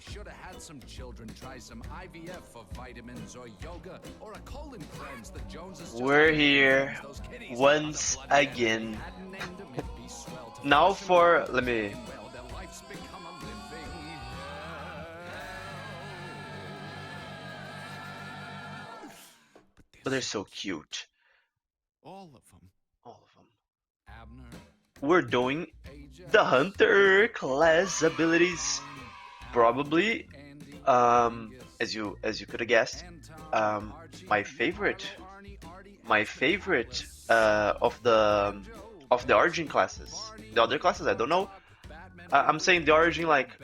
should have had some children try some IVF for vitamins or yoga or a colon cleanse. The Joneses just We're here once again. Now for let me. But they're so cute. All of them. All of them. Abner. We're doing the Hunter class abilities. Probably, as you could have guessed, my favorite of the origin classes. The other classes I don't know. I'm saying the origin like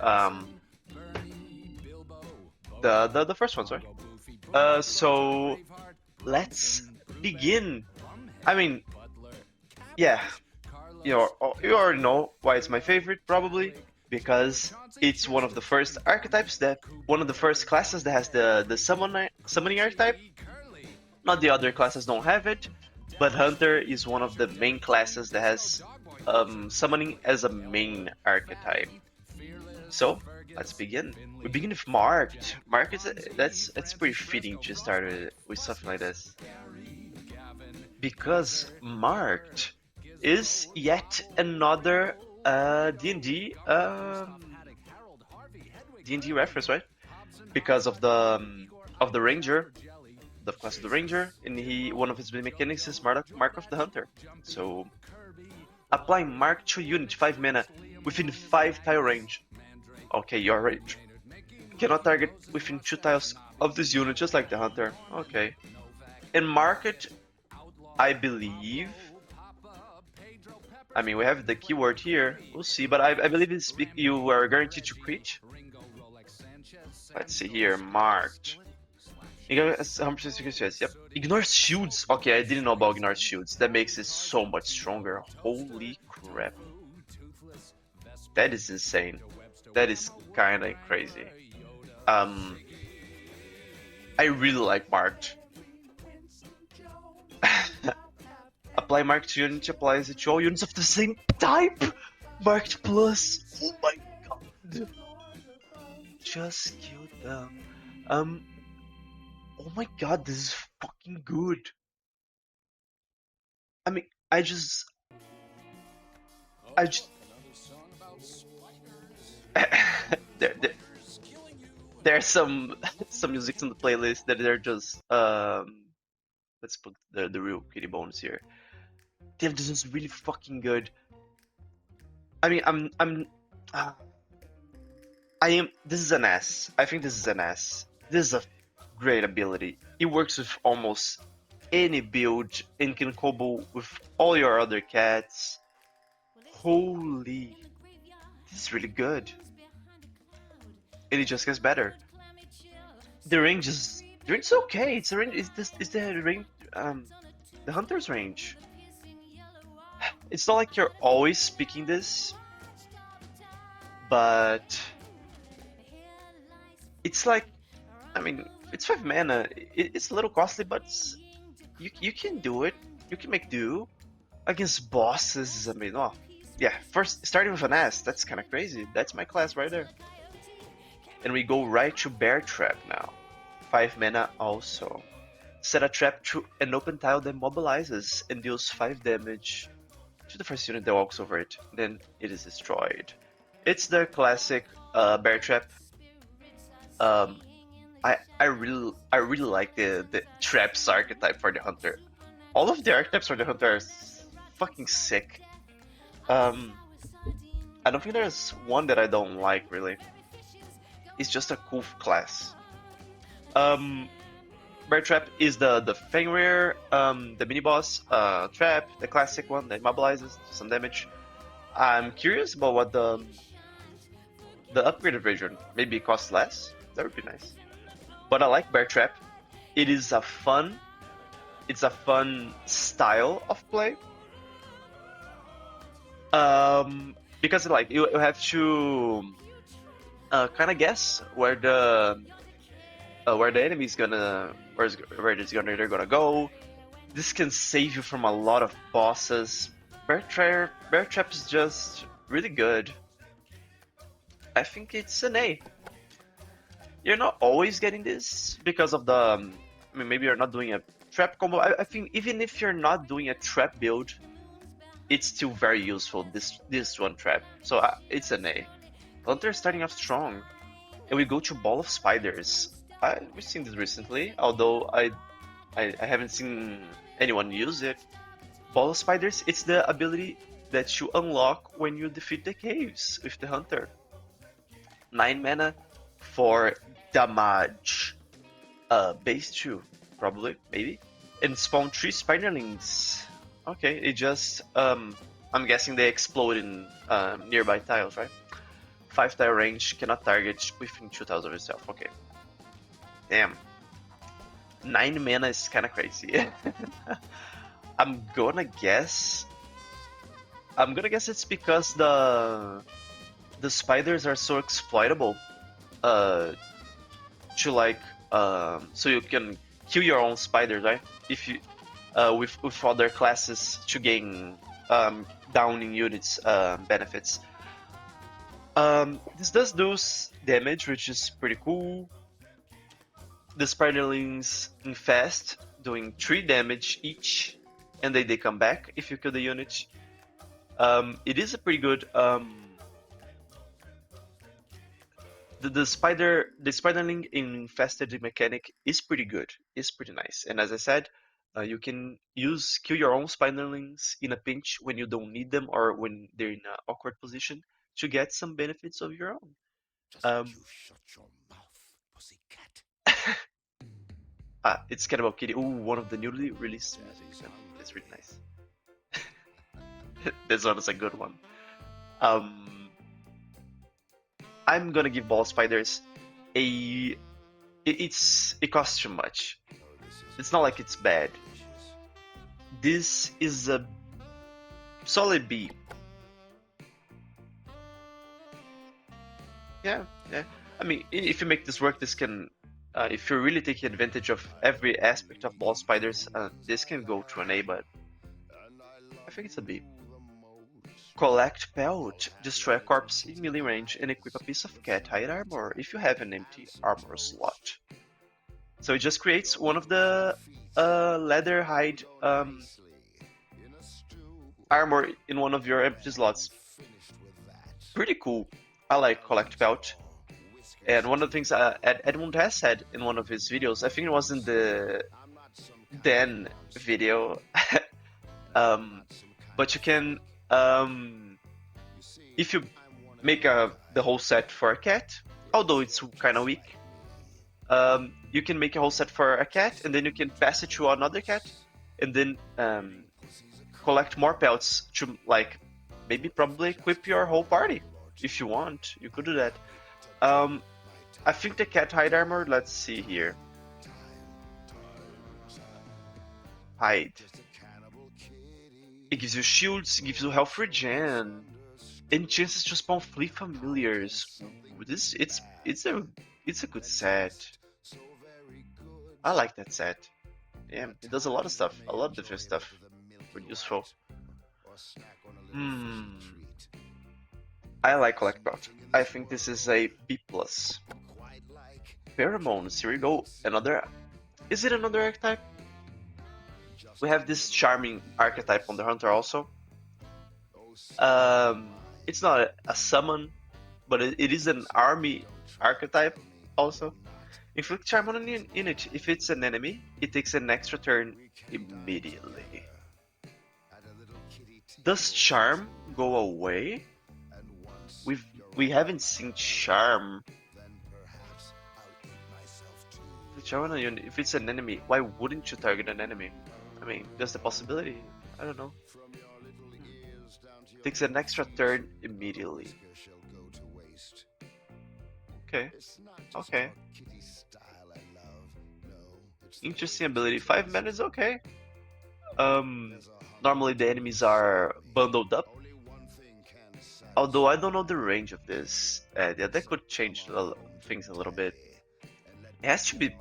the first ones, right? So let's begin. I mean, yeah, you already know why it's my favorite, probably because it's one of the first archetypes one of the first classes that has the summoning archetype. Not the other classes don't have it, but Hunter is one of the main classes that has summoning as a main archetype. So let's begin. We begin with Marked. Marked is that's pretty fitting to start with something like this, because Marked is yet another D&D D&D reference, right? Because of the ranger, the class of the ranger, and one of his mechanics is Mark of the Hunter. So applying Mark to unit 5 mana within 5 tile range. Okay, your range cannot target within 2 tiles of this unit, just like the Hunter. Okay, and mark it, I believe. I mean, we have the keyword here. We'll see, but I believe you are guaranteed to crit. Let's see here, marked. Ignore 100% success. Yep. Ignores shields. Okay, I didn't know about ignore shields. That makes it so much stronger. Holy crap. That is insane. That is kind of crazy. I really like marked. Apply marked to unit applies it to all units of the same type. Marked plus. Oh my god. Just killed them. Oh my god, this is fucking good. I mean, I just there, there's some music in the playlist that they're just let's put the real kitty bones here. Damn, this is really fucking good. I mean, this is an S. I think this is an S. This is a great ability. It works with almost any build and can combo with all your other cats. Holy, this is really good. And it just gets better. The range is okay. It's the range. Is the range the hunter's range. It's not like you're always picking this, but it's like, I mean, it's 5 mana. It's a little costly, but you can do it. You can make do against bosses. I mean, oh yeah. First, starting with an S, that's kind of crazy. That's my class right there. And we go right to Bear Trap now. 5 mana also. Set a trap to an open tile that mobilizes and deals 5 damage to the first unit that walks over it. Then it is destroyed. It's the classic Bear Trap. I really like the traps archetype for the hunter. All of the archetypes for the hunter are fucking sick. I don't think there's one that I don't like really. It's just a cool class. Bear Trap is the Fenrir, the mini boss trap, the classic one that immobilizes some damage. I'm curious about what the upgraded version, maybe it costs less. That would be nice. But I like Bear Trap. It is a fun style of play. Because like you have to kind of guess where the enemy's gonna they're gonna go. This can save you from a lot of bosses. Bear Trap is just really good. I think it's an A. You're not always getting this because of the. I mean, maybe you're not doing a trap combo. I think even if you're not doing a trap build, it's still very useful. This one trap, so it's an A. Hunter starting off strong, and we go to Ball of Spiders. We've seen this recently, although I haven't seen anyone use it. Ball of Spiders, it's the ability that you unlock when you defeat the caves with the Hunter. 9 mana for damage. Base 2, probably, maybe. And spawn 3 Spiderlings. Okay, it just, I'm guessing they explode in nearby tiles, right? 5 tile range, cannot target within 2000 of itself. Okay. Damn. 9 mana is kinda crazy. I'm gonna guess it's because the spiders are so exploitable to like so you can kill your own spiders, right? If you with other classes to gain downing units benefits. This does do damage, which is pretty cool. The spiderlings infest, doing 3 damage each, and they come back if you kill the unit. It is a pretty good. The spiderling infested mechanic is pretty good. It's pretty nice, and as I said, you can kill your own spiderlings in a pinch when you don't need them or when they're in an awkward position to get some benefits of your own. You shut your mouth, pussycat. It's Cannibal Kitty. Ooh, one of the newly released music. It's really nice. This one is a good one. I'm gonna give Ball Spiders a. It costs too much. It's not like it's bad. This is a solid B. Yeah. I mean, if you make this work, this can. If you're really taking advantage of every aspect of Ball Spiders, this can go to an A, but I think it's a B. Collect Pelt. Destroy a corpse in melee range and equip a piece of cat hide armor if you have an empty armor slot. So it just creates one of the leather hide armor in one of your empty slots. Pretty cool. I like Collect Pelt. And one of the things Edmund has said in one of his videos, I think it was in the Den video, but you can, if you make the whole set for a cat, although it's kind of weak, you can make a whole set for a cat, and then you can pass it to another cat, and then collect more pelts to, like, maybe probably equip your whole party. If you want, you could do that. I think the cat hide armor, let's see here. Hide. It gives you shields, it gives you health regen, and chances to spawn flea familiars. It's a good set. I like that set. Yeah, it does a lot of stuff, a lot of different stuff. Pretty useful. I like Collect Pelt. I think this is a B+. Pheromones, here we go. Is it another archetype? We have this charming archetype on the Hunter also. It's not a summon, but it is an army archetype also. Inflict charm on an unit. If it's an enemy, it takes an extra turn immediately. Does charm go away? We haven't seen charm. Charm on a unit. If it's an enemy, why wouldn't you target an enemy? I mean, there's the possibility. I don't know. Takes an extra turn immediately. Okay. Interesting ability. 5 mana is okay. Normally the enemies are bundled up. Although I don't know the range of this. That could change things a little bit. It has to be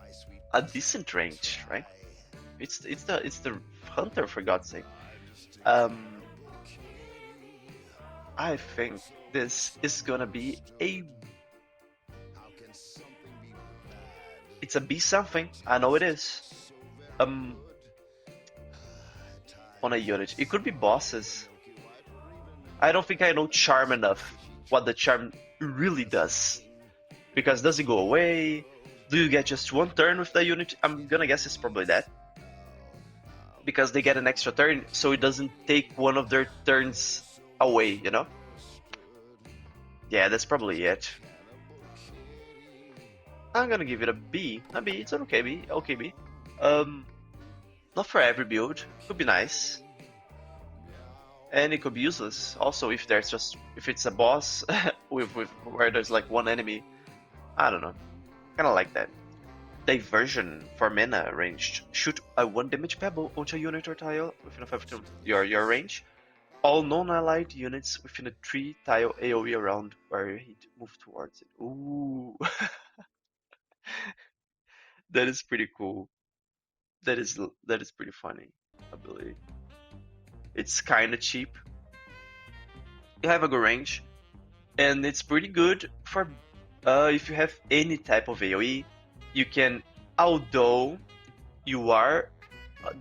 a decent range, right? It's the Hunter, for God's sake. I think this is gonna be a It's a B something. I know it is. On a unit. It could be bosses. I don't think I know charm enough. What the charm really does. Because does it go away? Do you get just one turn with the unit? I'm gonna guess it's probably that. Because they get an extra turn, so it doesn't take one of their turns away, you know? Yeah, that's probably it. I'm gonna give it a B. A B, it's an okay B. Okay B. Not for every build. Could be nice. And it could be useless. Also, if it's a boss with where there's like one enemy. I don't know. Kinda like that. Diversion for mana ranged. Shoot a 1 damage pebble onto a unit or tile within a 5 to your range. All non-allied units within a 3 tile AoE around where you hit move towards it. Ooh. That is pretty cool. That is pretty funny ability. It's kinda cheap. You have a good range, and it's pretty good for if you have any type of AoE. You can, although you are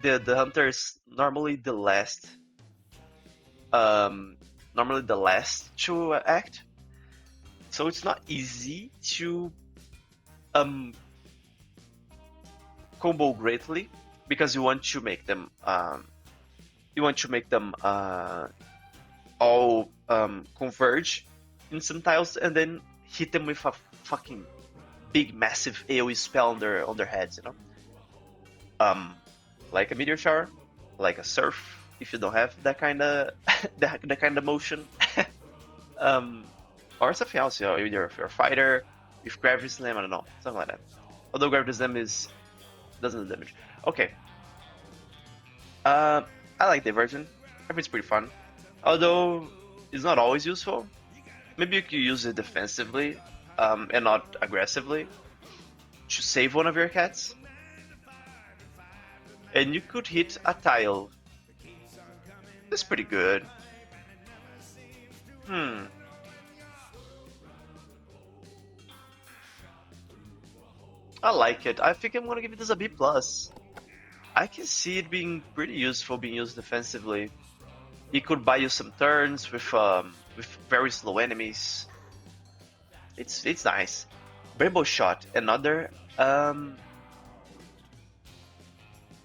the hunter is normally the last to act, so it's not easy to combo greatly because you want to make them all converge in some tiles and then hit them with a fucking big massive AoE spell on their heads, you know. Like a meteor shower, like a surf. If you don't have that kind of that kind of motion, or something else, you know, either if you're a fighter, with gravity slam, I don't know, something like that. Although gravity slam doesn't do damage. Okay. I like Diversion. I think it's pretty fun. Although it's not always useful. Maybe you could use it defensively, and not aggressively, to save one of your cats. And you could hit a tile. That's pretty good. I like it. I think I'm gonna give this a B+. I can see it being pretty useful, being used defensively. It could buy you some turns with very slow enemies. It's nice. Rainbow Shot, another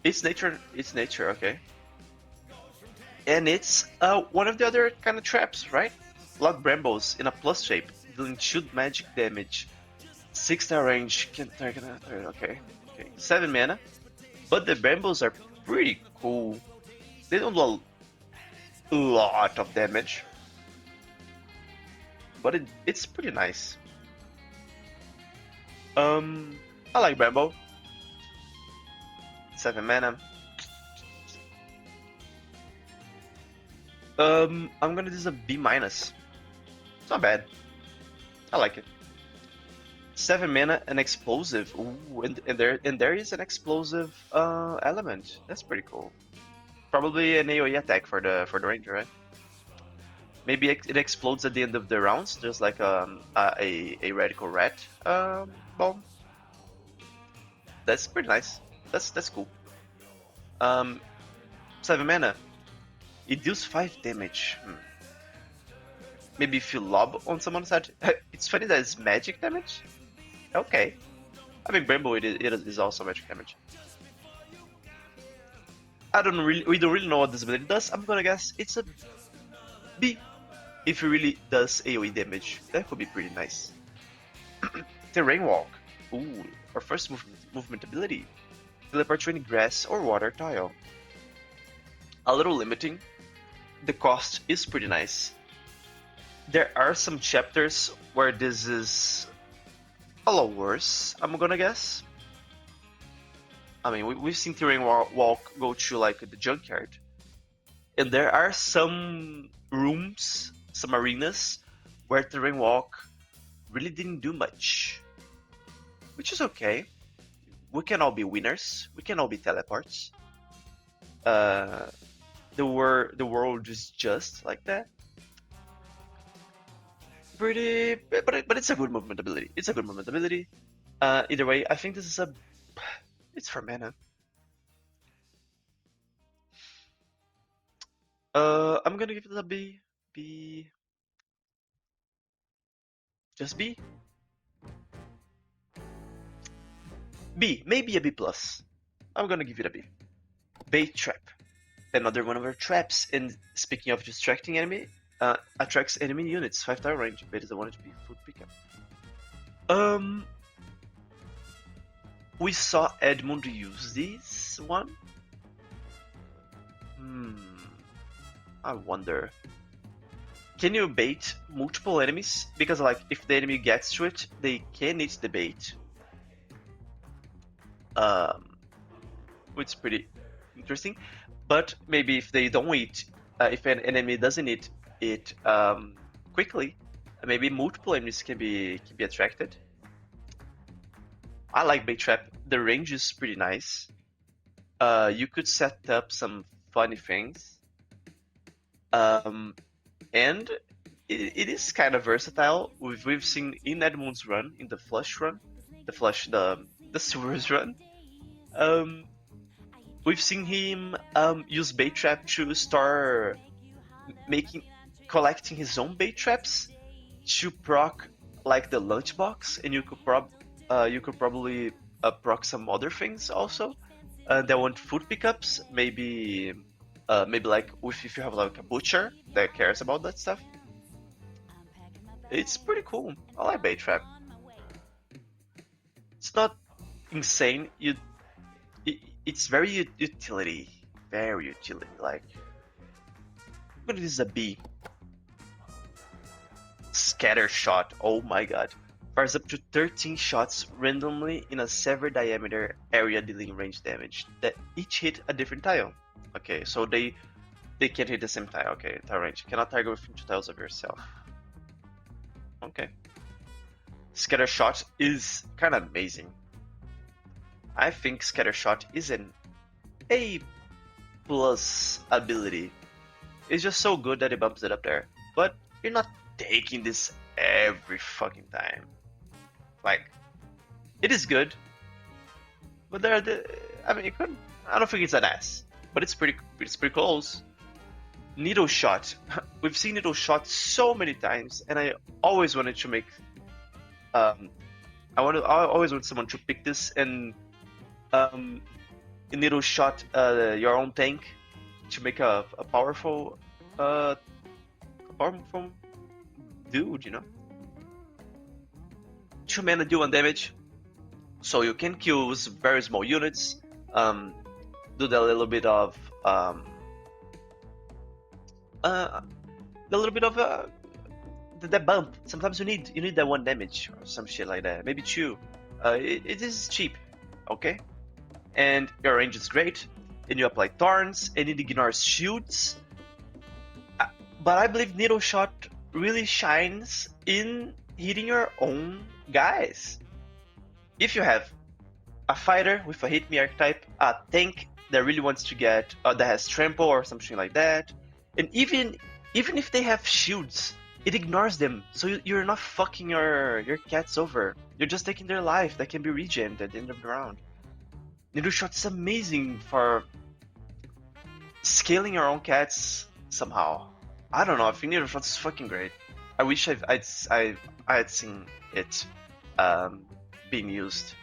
it's nature, okay. And it's one of the other kind of traps, right? Lock Brambles in a plus shape, dealing shield magic damage. 6-star range, can target okay. 7 mana. But the Brambles are pretty cool. They don't do a lot of damage. But it's pretty nice. I like Bramble. 7 mana. I'm gonna do a B-. It's not bad. I like it. 7 mana, an explosive. Ooh, and there is an explosive element. That's pretty cool. Probably an AoE attack for the ranger, right? Maybe it explodes at the end of the rounds, just like a radical rat bomb. That's pretty nice. That's cool. 7 mana. It deals 5 damage. Maybe if you lob on someone's head. It's funny that it's magic damage. Okay. I mean, Bramble it is also magic damage. We don't really know what this ability does. I'm gonna guess it's a B. If it really does AoE damage, that could be pretty nice. Terrain Walk. Ooh, our first movement ability. Teleport to any grass or water tile. A little limiting. The cost is pretty nice. There are some chapters where this is a lot worse, I'm gonna guess. I mean, we've seen Terrain Walk go to like the junkyard. And there are some rooms, some arenas, where Terrain Walk really didn't do much. Which is okay. We can all be winners. We can all be teleports. The world is just like that. Pretty, but it's a good movement ability. It's a good movement ability. Either way, I think this is a... It's for mana. I'm gonna give it a B. B. Just B? B. Maybe a B+. I'm gonna give it a B. Bait Trap. Another one of our traps. And speaking of distracting enemy, attracts enemy units. 5-star range. Bait is the one to be food pickup. We saw Edmund use this one. I wonder. Can you bait multiple enemies? Because like if the enemy gets to it, they can eat the bait. Which is pretty interesting. But maybe if they don't eat, if an enemy doesn't eat it quickly, maybe multiple enemies can be attracted. I like bait trap. The range is pretty nice. You could set up some funny things. And it is kind of versatile. We've seen in Edmund's run, in the Flush run, the Sewers run. We've seen him use bait trap to start collecting his own bait traps to proc like the lunchbox, and you could probably proc some other things also. That want food pickups, maybe like if you have like a butcher that cares about that stuff. It's pretty cool. I like bait trap. It's not insane. It's very utility, like. But this is a B. Scatter shot. Oh my god. Fires up to 13 shots randomly in a severed diameter area, dealing range damage that each hit a different tile. Okay, so they can't hit the same tile. Okay, tile range. Cannot target within 2 tiles of yourself. Okay. Scatter shot is kind of amazing. I think Scatter shot is an A+ ability. It's just so good that it bumps it up there. But you're not taking this every fucking time. Like, it is good, but I don't think it's an S, but it's pretty close. Needle shot. We've seen needle shot so many times, and I always wanted to make. I always want someone to pick this and needle shot your own tank to make a powerful dude, you know. 2 mana, do 1 damage, so you can kill very small units. Do that little bit of the bump. Sometimes you need that 1 damage or some shit like that, maybe 2. It is cheap, okay? And your range is great, and you apply thorns, and it ignores shields. But I believe needle shot really shines in hitting your own guys. If you have a fighter with a hit me archetype, a tank that really wants to get that has trample or something like that, and even if they have shields, it ignores them, so you're not fucking your cats over. You're just taking their life that can be regened at the end of the round. Needle shot is amazing for scaling your own cats somehow. I don't know. I think needle shot is fucking great. I wish I had seen it being used.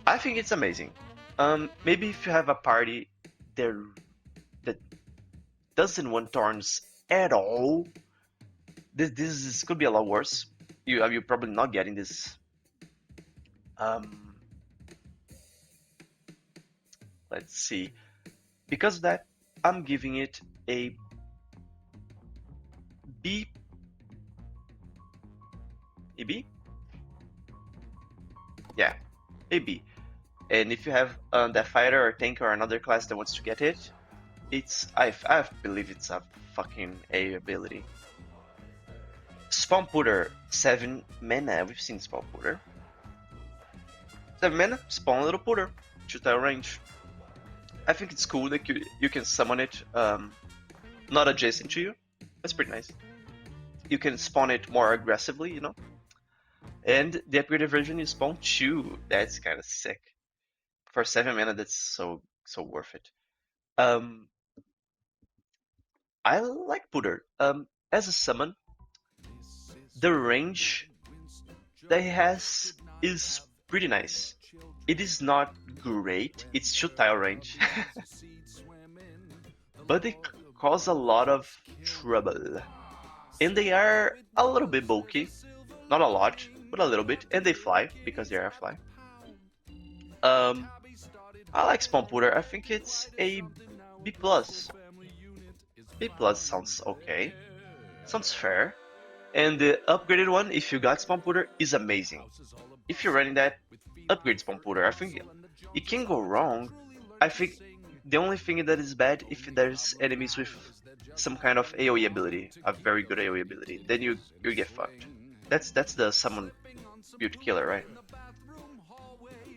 I think it's amazing. Maybe if you have a party that doesn't want thorns at all, this could be a lot worse. You're probably not getting this. Let's see. Because of that, I'm giving it a B. A B? Yeah, a B. And if you have that fighter or tank or another class that wants to get it, I believe it's a fucking A ability. Spawn Putter, 7 mana. We've seen Spawn Putter. 7 mana, spawn a little Putter. 2-tile range. I think it's cool that you can summon it not adjacent to you. That's pretty nice. You can spawn it more aggressively, you know. And the upgraded version you spawn 2. That's kind of sick. For 7 mana, that's so worth it. I like Puder. As a summon, the range that he has is pretty nice. It is not great, it's 2-tile range, but they cause a lot of trouble. And they are a little bit bulky, not a lot, but a little bit, and they fly, because they are a fly. I like Spawn Puder, I think it's a B+. B+ sounds okay, sounds fair. And the upgraded one, if you got Spawn Puder, is amazing. If you're running that, upgrade Spawn Puder. I think it can go wrong. I think the only thing that is bad if there's enemies with some kind of AoE ability, a very good AoE ability, then you get fucked. That's the summon build killer, right?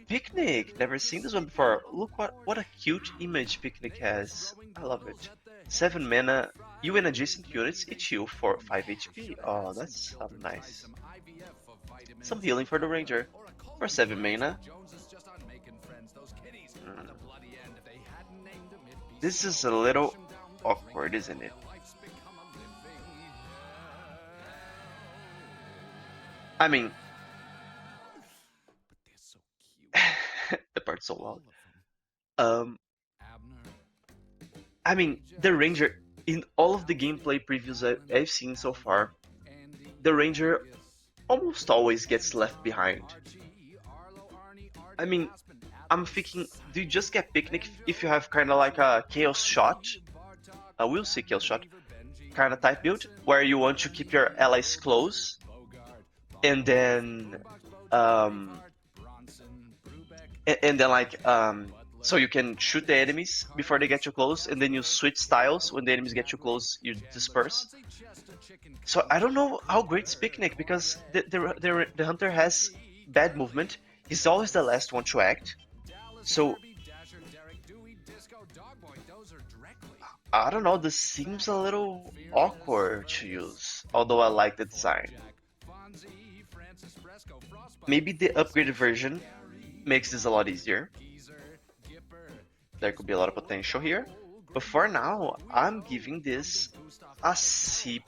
Picnic! Never seen this one before. Look what a cute image Picnic has. I love it. 7 mana, you and adjacent units each heal for 5 HP. Oh, that's nice. Some healing for the ranger for 7 mana. This is a little awkward, isn't it? I mean, the part's so loud. I mean, the ranger, in all of the gameplay previews I've seen so far, the ranger almost always gets left behind. I mean, I'm thinking, do you just get Picnic if you have kind of like a Chaos Shot? We'll see Chaos Shot kind of type build, where you want to keep your allies close, and then so you can shoot the enemies before they get too close, and then you switch styles. When the enemies get too close, you disperse. So I don't know how great is Picnic, because the hunter has bad movement. He's always the last one to act. So I don't know, this seems a little awkward to use, although I like the design. Maybe the upgraded version makes this a lot easier. There could be a lot of potential here. But for now, I'm giving this a C+.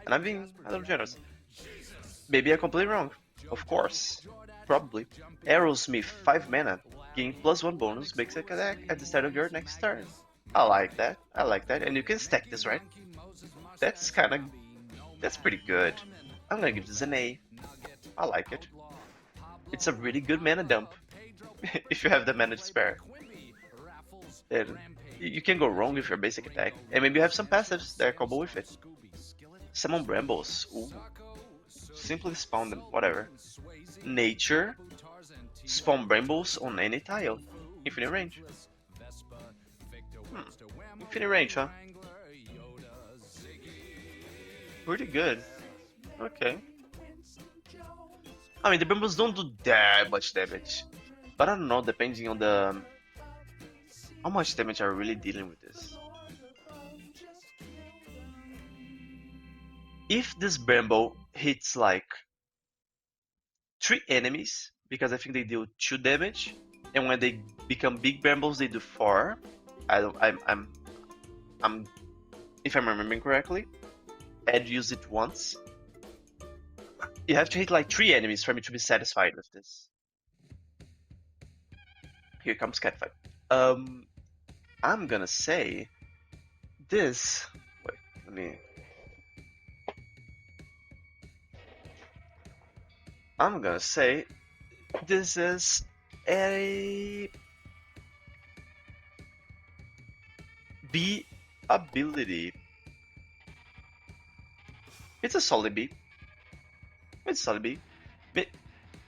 And I'm being a little generous. Maybe I'm completely wrong. Of course. Probably. Aerosmith, 5 mana. Gain +1 bonus, makes a attack at the start of your next turn. I like that. I like that. And you can stack this, right? That's pretty good. I'm gonna give this an A. I like it. It's a really good mana dump. If you have the mana to spare. And you can go wrong with your basic attack. And maybe you have some passives that combo with it. Summon Brambles. Ooh. Simply spawn them, whatever. Nature. Spawn Brambles on any tile. Infinite range. Infinite range, huh? Pretty good. Okay. I mean, the Brambles don't do that much damage. But I don't know, depending on the... how much damage are we really dealing with this? If this Bramble hits like 3 enemies, because I think they deal 2 damage, and when they become big Brambles they do 4. If I'm remembering correctly, Ed used it once. You have to hit like 3 enemies for me to be satisfied with this. Here comes Catfight. I'm gonna say this. Wait, let me. I'm gonna say this is a B ability. It's a solid B. It's a solid B.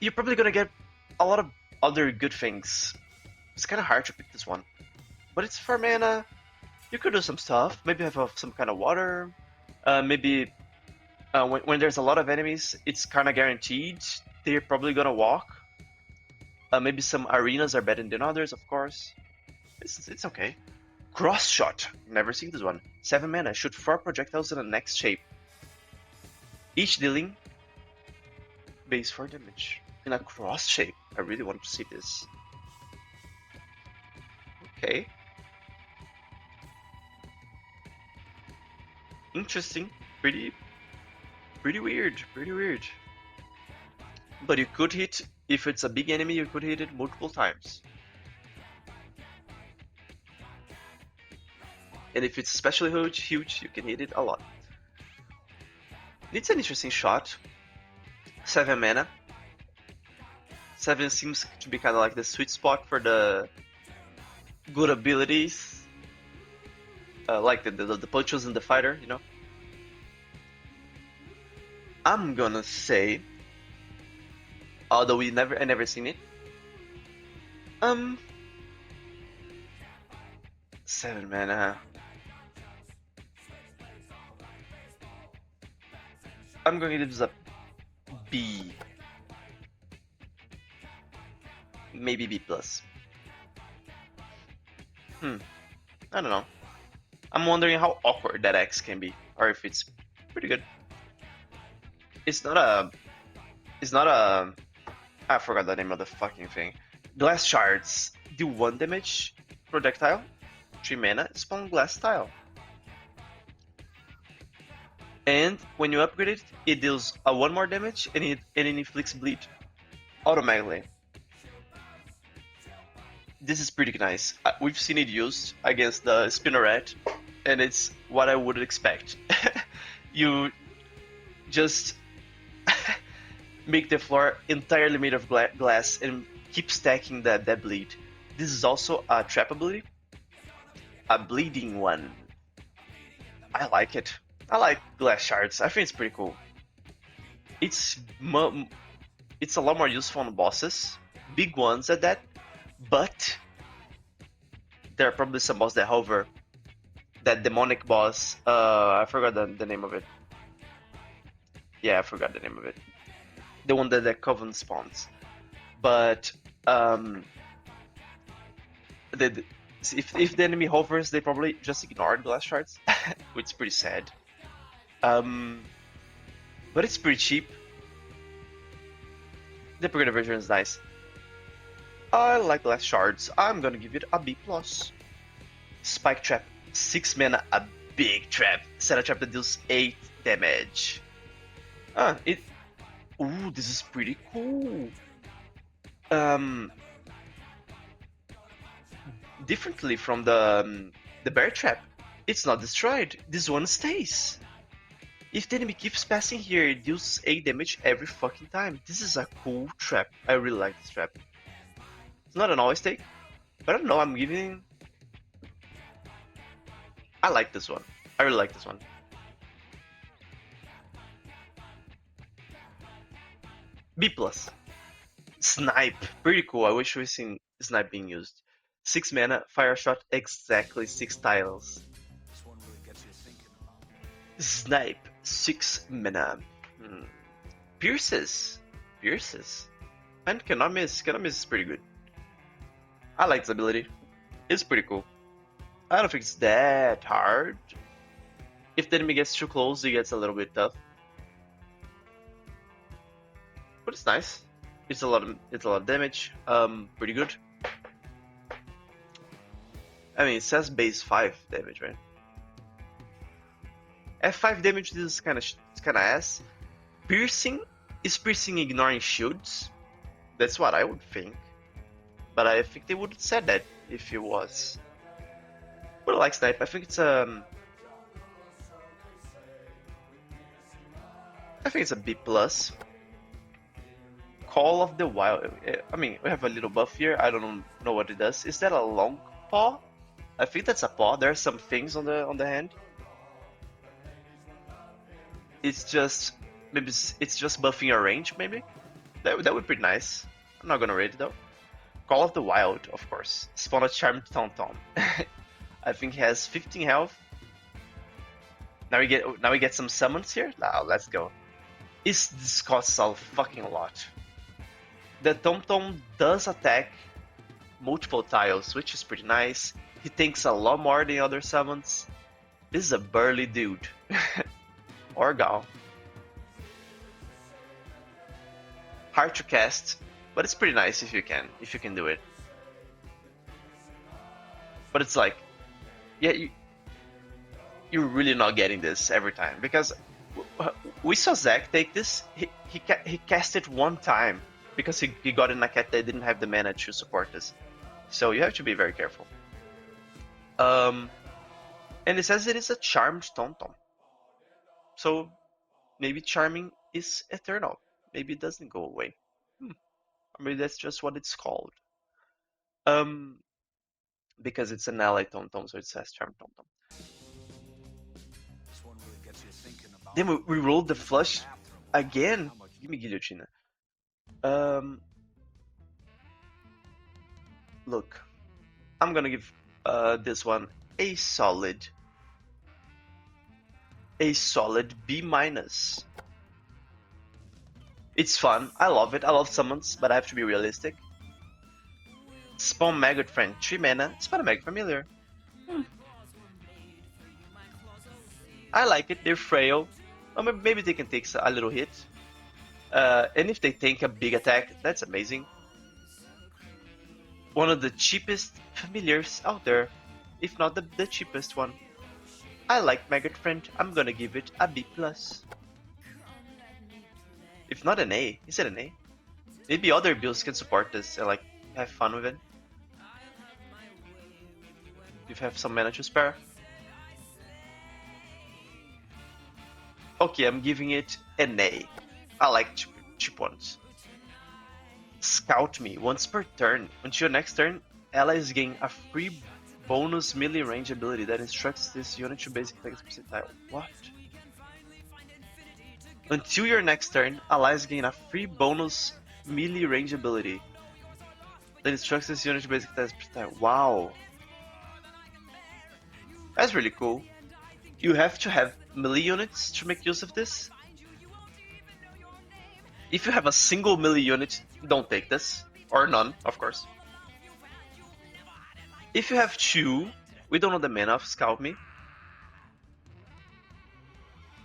You're probably gonna get a lot of other good things. It's kind of hard to pick this one. But it's 4 mana. You could do some stuff. Maybe have some kind of water. Maybe when there's a lot of enemies, it's kind of guaranteed they're probably gonna walk. Maybe some arenas are better than others, of course. It's okay. Cross Shot. Never seen this one. 7 mana. Shoot 4 projectiles in the next shape. each dealing base 4 damage in a cross shape. I really want to see this. Okay. Interesting. Pretty weird. Pretty weird. But you could hit, if it's a big enemy, you could hit it multiple times. And if it's especially huge, you can hit it a lot. It's an interesting shot. 7 mana. 7 seems to be kind of like the sweet spot for the good abilities. Like the punches in the fighter, you know? I'm gonna say, although I never seen it. 7 mana. I'm gonna give this a B. Maybe B plus. I don't know. I'm wondering how awkward that X can be, or if it's pretty good. It's not a. I forgot the name of the fucking thing. Glass shards do 1 damage projectile, 3 mana, spawn glass tile. And when you upgrade it, it deals a 1 more damage and it inflicts bleed automatically. This is pretty nice. We've seen it used against the Spinneret, and it's what I would expect. You just make the floor entirely made of glass and keep stacking that bleed. This is also a trap ability, a bleeding one. I like it. I like glass shards. I think it's pretty cool. It's a lot more useful on bosses, big ones at that. But there are probably some boss that hover. That demonic boss, I forgot the name of it. Yeah, I forgot the name of it. The one that the Coven spawns. But if the enemy hovers, they probably just ignore glass shards, which is pretty sad. But it's pretty cheap. The upgraded version is nice. I like glass shards. I'm gonna give it a B plus. Spike trap, 6 mana, a big trap. Set a trap that deals 8 damage. Ooh, this is pretty cool. Differently from the bear trap, it's not destroyed. This one stays. If the enemy keeps passing here, it deals 8 damage every fucking time. This is a cool trap. I really like this trap. It's not an always take, but I don't know, I like this one. I really like this one. B plus. Snipe. Pretty cool. I wish we'd seen Snipe being used. 6 mana, fire shot, exactly 6 tiles. Snipe, 6 mana. Pierces. And cannot miss. Cannot miss is pretty good. I like this ability. It's pretty cool. I don't think it's that hard. If the enemy gets too close, it gets a little bit tough. But it's nice. It's a lot of damage. Pretty good. I mean, it says base 5 damage, right? At 5 damage, this is kind of ass. Piercing is piercing ignoring shields. That's what I would think. But I think they would have said that if it was. But I like Snipe. I think it's a B plus. Call of the Wild. I mean, we have a little buff here. I don't know what it does. Is that a long paw? I think that's a paw. There are some things on the hand. It's just buffing a range, maybe. That would be pretty nice. I'm not gonna rate it though. Call of the Wild, of course. Spawn a Charmed Tauntaun. I think he has 15 health. Now we get some summons here. Now let's go. This costs a fucking lot. The Tauntaun does attack multiple tiles, which is pretty nice. He takes a lot more than other summons. This is a burly dude. Or gal. Hard to cast, but it's pretty nice if you can do it. But it's like, yeah, you're really not getting this every time because we saw Zac take this. He cast it one time because he got in a cat that didn't have the mana to support this. So you have to be very careful. And it says it is a charmed Tom. So maybe charming is eternal. Maybe it doesn't go away. Or maybe that's just what it's called. Um, because it's an ally Tom, so it says charmed Tom. Then we rolled the flush again. Give me guillotine. Look, I'm gonna give this one a solid B minus. It's fun. I love it. I love summons, but I have to be realistic. Spawn Maggot Friend, 3 mana. Spawn a Maggot Familiar. I like it. They're frail. Or maybe they can take a little hit. And if they tank a big attack, that's amazing. One of the cheapest familiars out there, if not the cheapest one. I like Maggot Friend. I'm gonna give it a B+. If not an A. Is it an A? Maybe other builds can support this and like have fun with it. If you have some mana to spare. Okay, I'm giving it an A. I like cheap ones. Scout Me once per turn. Until your next turn, allies gain a free bonus melee range ability that instructs this unit to basic attacks percentile. What? Until your next turn, allies gain a free bonus melee range ability that instructs this unit to basic attacks percentile. Wow. That's really cool. You have to have melee units to make use of this. If you have a single melee unit, don't take this. Or none, of course. If you have two, we don't know the mana of Scout Me.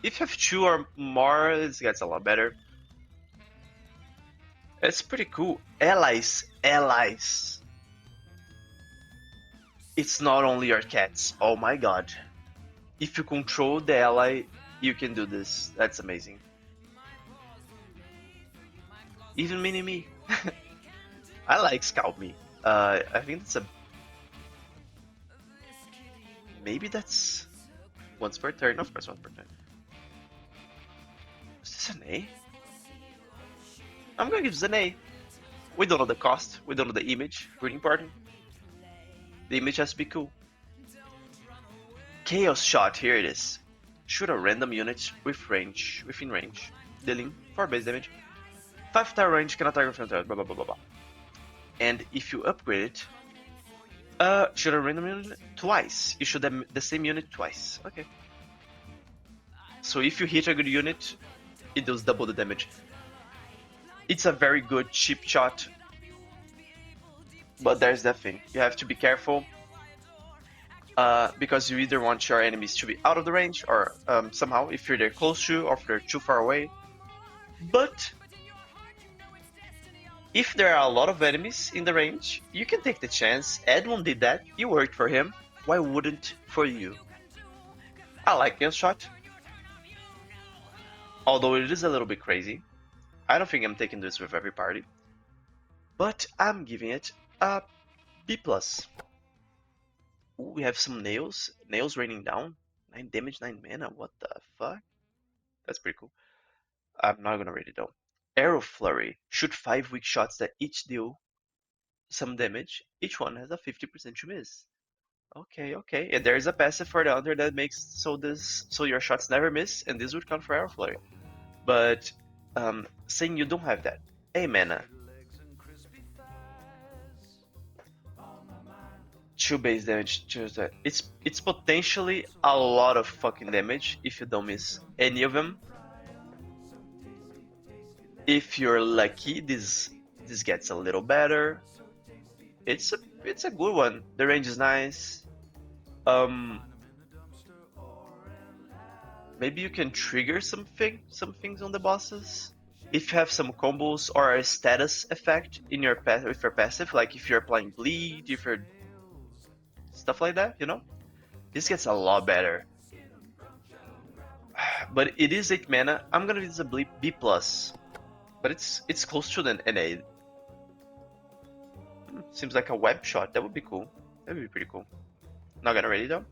If you have two or more, it gets a lot better. It's pretty cool. Allies. It's not only your cats. Oh my god. If you control the ally, you can do this. That's amazing. Even mini-me. I like Scout Me. I think that's a... Maybe that's... once per turn. Of course, once per turn. Is this an A? I'm gonna give this an A. We don't know the cost. We don't know the image. Pretty important. The image has to be cool. Chaos Shot, here it is. Shoot a random unit within range, dealing 4 base damage. 5-star range, cannot target from blah blah blah blah blah. And if you upgrade it, shoot a random unit twice. You shoot the same unit twice. Okay. So if you hit a good unit, it does double the damage. It's a very good cheap shot. But there's that thing. You have to be careful. Because you either want your enemies to be out of the range or somehow if you're there close to or if they're too far away. But if there are a lot of enemies in the range, you can take the chance. Edmund did that. You worked for him. Why wouldn't for you? I like Chaos Shot. Although it is a little bit crazy. I don't think I'm taking this with every party. But I'm giving it a B+. Ooh, we have some nails. Nails raining down. 9 damage, 9 mana. What the fuck? That's pretty cool. I'm not gonna rate it down. Arrow Flurry. Shoot 5 weak shots that each deal some damage. Each one has a 50% to miss. Okay. And there's a passive for the under that makes so your shots never miss, and this would count for Arrow Flurry. But saying you don't have that. Hey, mana. 2 base damage. It's potentially a lot of fucking damage if you don't miss any of them. If you're lucky, this gets a little better. It's a good one. The range is nice. Maybe you can trigger some things on the bosses. if you have some combos or a status effect in your with your passive, like if you're applying bleed, if you're stuff like that, you know, this gets a lot better. But it is 8 mana. I'm gonna give this a B plus, but it's close to an A. Seems like a web shot. That would be cool. That would be pretty cool. Not gonna ready though.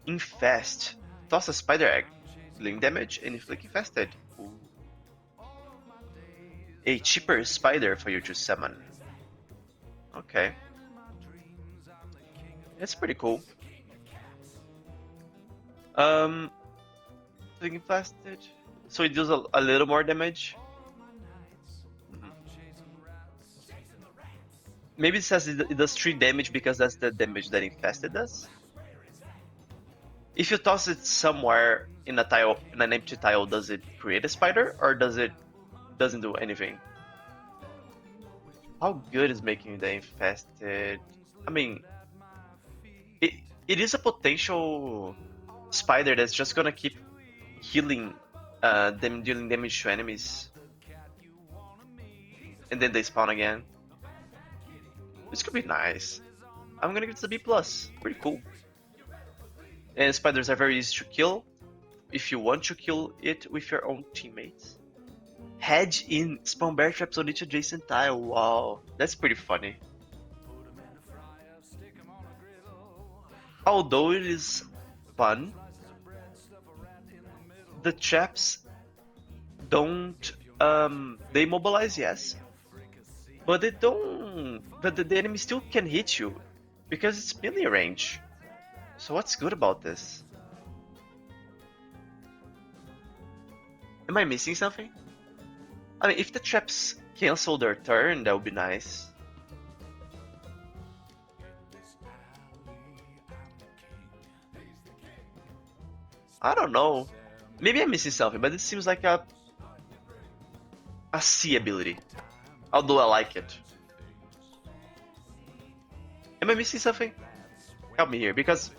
Infest. Toss a spider egg. Dealing damage and inflict infested. Ooh. A cheaper spider for you to summon. Okay. That's pretty cool. Inflict infested. So it does a little more damage. Maybe it says it does 3 damage because that's the damage that infested does. If you toss it somewhere in a tile, in an empty tile, does it create a spider or doesn't do anything? How good is making the infested? I mean, it is a potential spider that's just gonna keep healing them, dealing damage to enemies, and then they spawn again. This could be nice. I'm gonna give this a B plus. Pretty cool. And spiders are very easy to kill if you want to kill it with your own teammates. Hedge in spawn bear traps on each adjacent tile. Wow, that's pretty funny. Although it is fun, the traps don't they mobilize, yes, but they don't. The enemy still can hit you because it's melee range. So what's good about this? Am I missing something? I mean, if the traps cancel their turn, that would be nice. I don't know. Maybe I'm missing something, but it seems like a C ability. Although I like it. Am I missing something? Help me here, because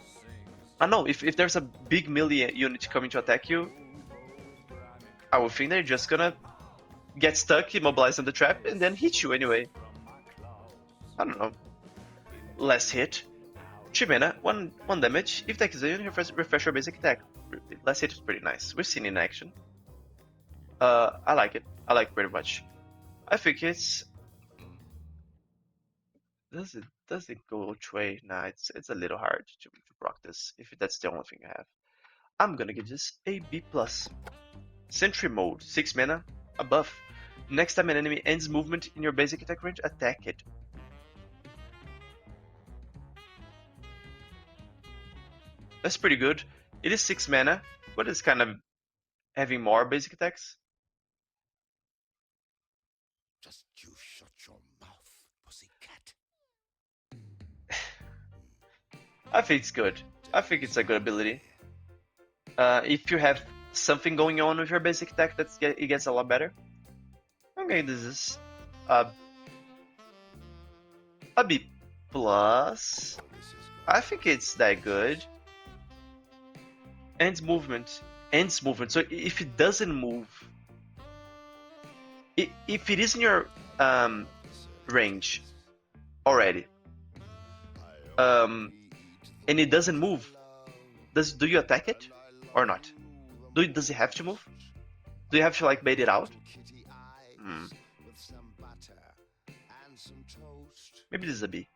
I know if there's a big melee unit coming to attack you, I would think they're just gonna get stuck, immobilize on the trap, and then hit you anyway. I don't know. Less hit. 3 mana, 1 damage. If attack is a unit, refresh your basic attack. Less hit is pretty nice. We've seen it in action. I like it. I like it pretty much. I think it's... Does it go which way? Nah, it's a little hard to proc this, if that's the only thing I have. I'm gonna give this a B+. Sentry mode, 6 mana, a buff. Next time an enemy ends movement in your basic attack range, attack it. That's pretty good. It is 6 mana, but it's kind of having more basic attacks. Just you shut your mouth, pussycat. I think it's good. I think it's a good ability. If you have something going on with your basic attack, it gets a lot better. Okay, this is a B+. I think it's that good. Ends movement. So if it doesn't move, if it is in your range already, and it doesn't move, do you attack it or not? Does it have to move? Do you have to like bait it out? Maybe this is a B.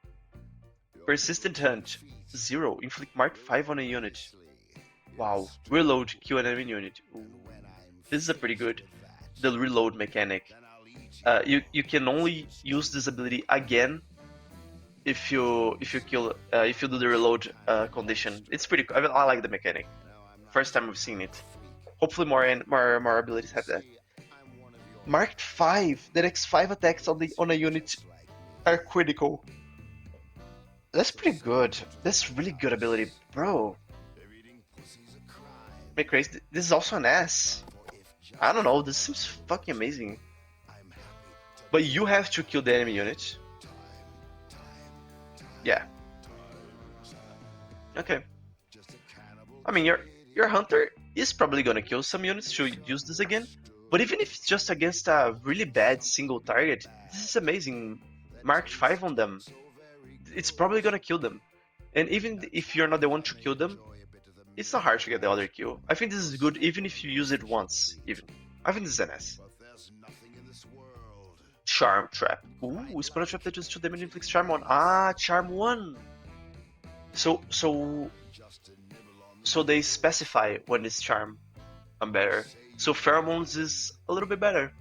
Persistent Hunt 0. Inflict Mark 5 on a unit. Wow. Reload, kill an enemy unit. Ooh. This is a pretty good. The reload mechanic. You can only use this ability again if you do the reload condition. It's pretty. I like the mechanic. First time I've seen it. Hopefully more abilities have that. Marked 5. The next 5 attacks on a unit are critical. That's pretty good. That's really good ability, bro. Make crazy. This is also an S. I don't know. This seems fucking amazing. But you have to kill the enemy unit. Yeah. Okay. I mean, your hunter is probably gonna kill some units to use this again. But even if it's just against a really bad single target, this is amazing. Marked 5 on them. It's probably gonna kill them. And even if you're not the one to kill them, it's not hard to get the other kill. I think this is good even if you use it once, even. I think this is an S. Charm Trap. Ooh, Spinal Trap that does 2 damage inflicts Charm 1. Ah, Charm 1! So they specify when it's Charm and better. So Pheromones is a little bit better.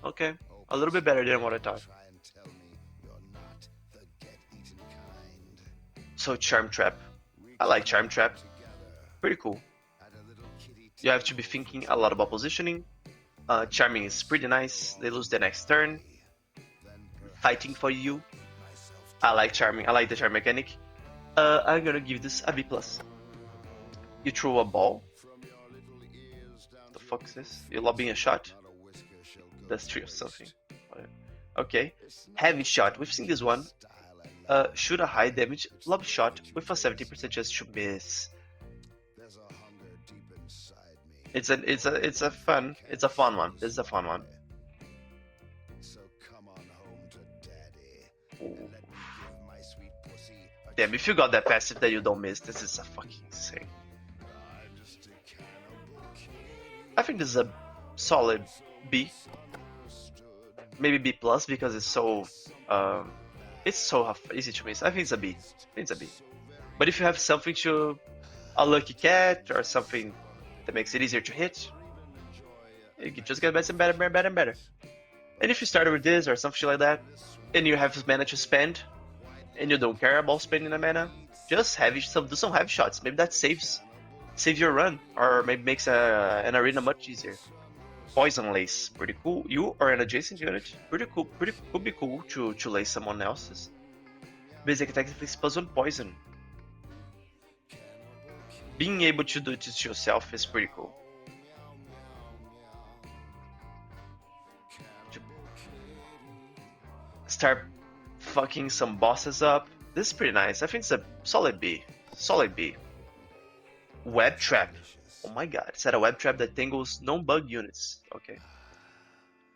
Okay, a little bit better than what I thought. So Charm Trap. I like Charm Trap. Pretty cool. You have to be thinking a lot about positioning. Charming is pretty nice. They lose the next turn. Fighting for you. I like Charming. I like the Charm mechanic. I'm gonna give this a B+. You throw a ball. The fuck is this? You're lobbing a shot? That's 3 of something. Okay. Heavy shot. We've seen this one. Shoot a high damage lob shot with a 70% chance to miss. It's a fun one. This is a fun one. Ooh. Damn, if you got that passive that you don't miss, this is a fucking insane. I think this is a solid B. Maybe B plus because it's so easy to miss. I think it's a B. But if you have something to a lucky cat or something that makes it easier to hit, you can just get better and better and better and better. And if you started with this or something like that, and you have mana to spend, and you don't care about spending the mana, just do some heavy shots. Maybe that saves your run, or maybe makes an arena much easier. Poison Lace, pretty cool. You or an adjacent unit, pretty cool. Could be cool to lace someone else's. Basic attack inflicts +1 poison. Being able to do this to yourself is pretty cool. Start fucking some bosses up. This is pretty nice. I think it's a solid B. Web Trap. Oh my god, it's a web trap that tangles non-bug units. Okay.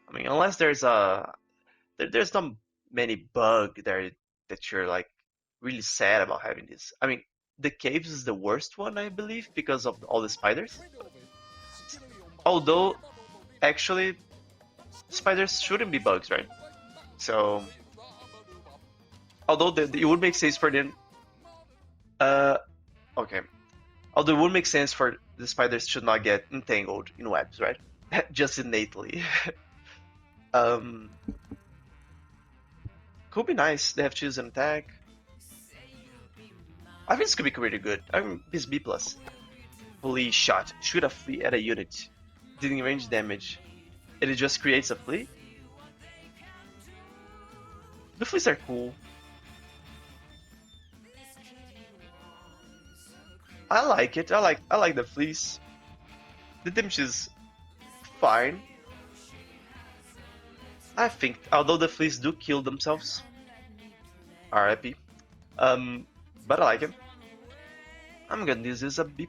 I mean, unless there's not many bug there that you're like really sad about having this. I mean, the caves is the worst one, I believe, because of all the spiders. Although, actually, spiders shouldn't be bugs, right? So, although it would make sense for them. Okay. Although it would make sense for the spiders should not get entangled in webs, right? Just innately. Could be nice. They have to use an attack. I think this could be really good. I mean, this B+. Flea shot. Shoot a flea at a unit. Dealing range damage. And it just creates a flea? The fleas are cool. I like it. I like the fleas. The damage is fine. I think, although the fleas do kill themselves, RIP. But I like him. I'm gonna use this as a B+.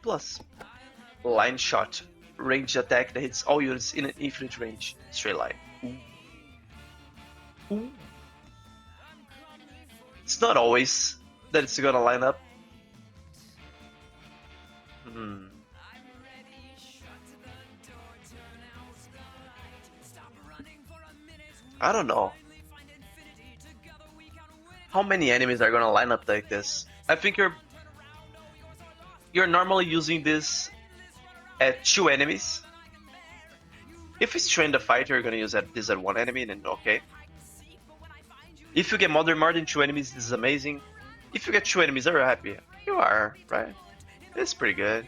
Line shot, ranged attack that hits all units in an infinite range, straight line. Ooh. Ooh. It's not always that it's gonna line up. I don't know. How many enemies are gonna line up like this? I think you're normally using this at 2 enemies. If it's train the fight, you're gonna use this at 1 enemy, then okay. If you get more than 2 enemies, this is amazing. If you get 2 enemies, are you happy? You are, right? It's pretty good.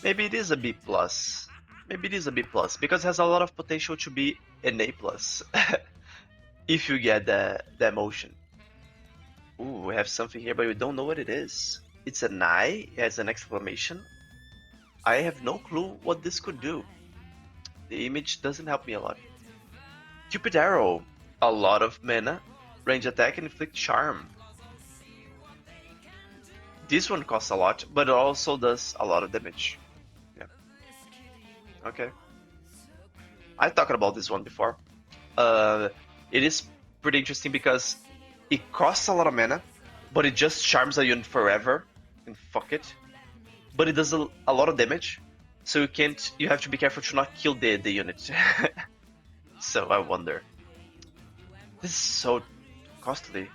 Maybe it is a B+. Maybe it is a B+, because it has a lot of potential to be an A+. If you get the motion. Ooh, we have something here, but we don't know what it is. It's an eye, it has an exclamation. I have no clue what this could do. The image doesn't help me a lot. Cupid Arrow, a lot of mana, range attack and inflict charm. This one costs a lot, but it also does a lot of damage. Yeah. Okay. I talked about this one before. It is pretty interesting because it costs a lot of mana, but it just charms a unit forever, and fuck it. But it does a lot of damage, so you can't. You have to be careful to not kill the unit. So I wonder. This is so costly.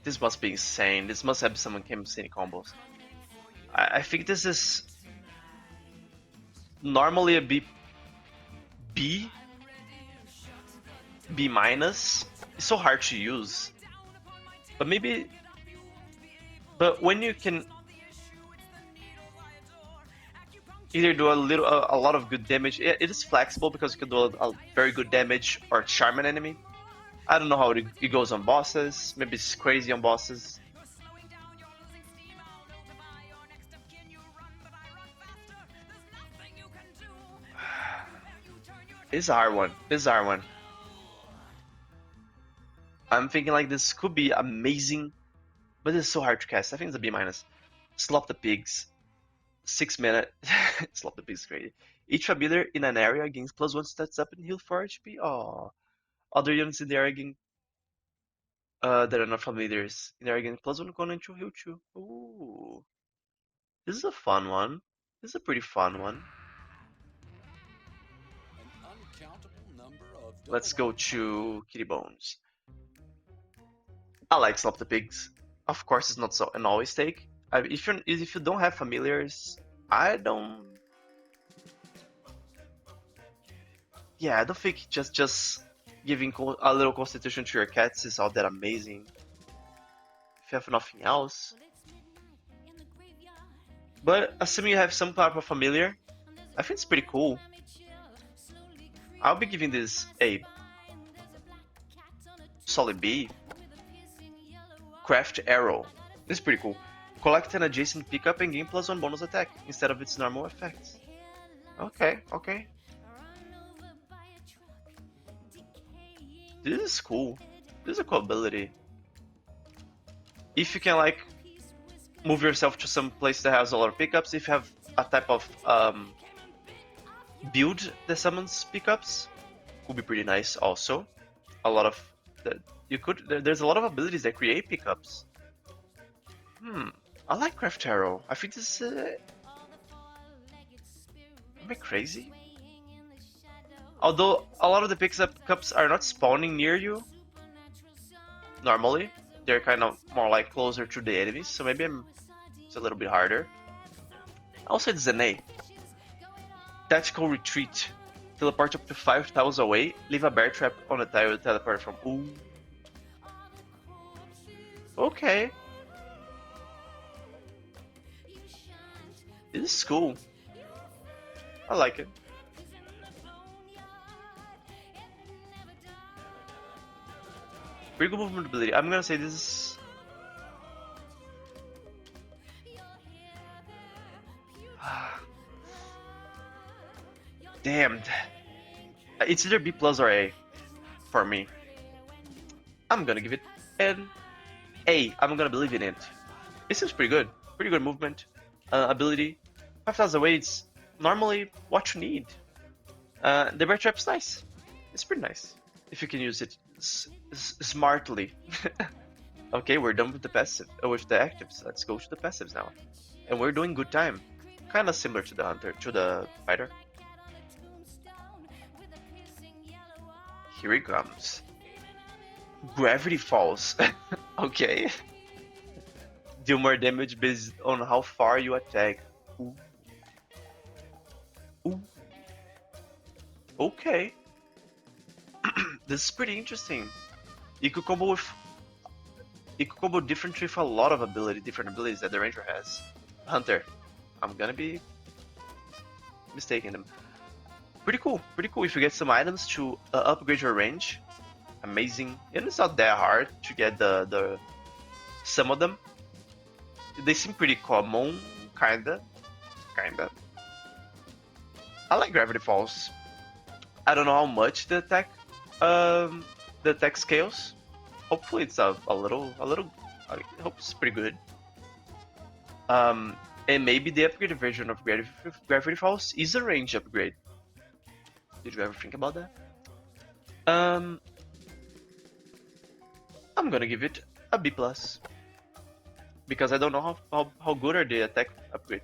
This must be insane. This must have some insane combos. I think this is normally a B minus. It's so hard to use, but maybe. But when you can either do a lot of good damage, it is flexible because you can do a very good damage or charm an enemy. I don't know how it goes on bosses. Maybe it's crazy on bosses. This is a hard one. This is a hard one. I'm thinking like this could be amazing, but it's so hard to cast. I think it's a B minus. Slop the pigs. 6 minute. Slop the pigs crazy. Each ability in an area gains +1 stats up and heal 4 HP. Oh. Other units in the area gain that are not familiars. In the area gain +1 component to heal 2. Ooh. This is a fun one. This is a pretty fun one. Let's go to Kitty Bones. I like Slop the Pigs. Of course, it's not so an always take. If you don't have familiars, I don't. Yeah, I don't think just giving a little constitution to your cats is all that amazing. If you have nothing else. But assuming you have some type of familiar, I think it's pretty cool. I'll be giving this a solid B. Craft Arrow. This is pretty cool. Collect an adjacent pickup and gain +1 bonus attack instead of its normal effects. Okay, okay. This is cool. This is a cool ability. If you can like move yourself to some place that has a lot of pickups, if you have a type of build that summons pickups, could be pretty nice also. A lot of there's a lot of abilities that create pickups. I like Craft Arrow. I think this is am I crazy? Although a lot of the pickups are not spawning near you normally, they're kind of more like closer to the enemies, so maybe it's a little bit harder. Also, it's an A. Tactical Retreat. Teleport up to 5 tiles away, leave a bear trap on a tile to teleport from. Ooh. Okay. This is cool. I like it. Pretty good movement ability. I'm gonna say this is. Damned. It's either B plus or A for me. I'm gonna give it an A. I'm gonna believe in it. It seems pretty good. Pretty good movement. Ability. 5,000 away, it's normally what you need. The bear trap's nice. It's pretty nice. If you can use it smartly. Okay, we're done with the passive, with the actives. Let's go to the passives now. And we're doing good time. Kinda similar to the hunter, to the fighter. Here he comes. Gravity Falls. Okay. Deal more damage based on how far you attack. Ooh. Ooh. Okay. This is pretty interesting. You could combo differently with a lot of different abilities that the ranger has. Hunter. I'm gonna be mistaking them. Pretty cool if you get some items to upgrade your range. Amazing. And it's not that hard to get the some of them. They seem pretty common, kinda. I like Gravity Falls. I don't know how much the attack scales. Hopefully it's a little. I hope it's pretty good. And maybe the upgraded version of Gravity Falls is a range upgrade. Did you ever think about that? I'm gonna give it a B plus because I don't know how good are the attack upgrade.